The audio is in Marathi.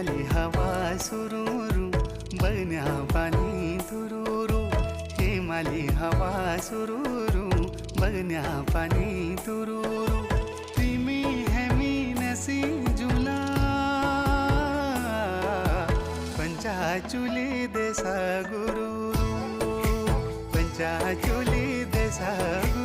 माली हवा सुरूरू बन्या पाणी तुरुरू हे माली हवा सुरूरू बन्या पाणी तुरुरू प्रेमी है मी नसी जुला पंचाचुली देसा गुरु पंचाचुली देसा गुरु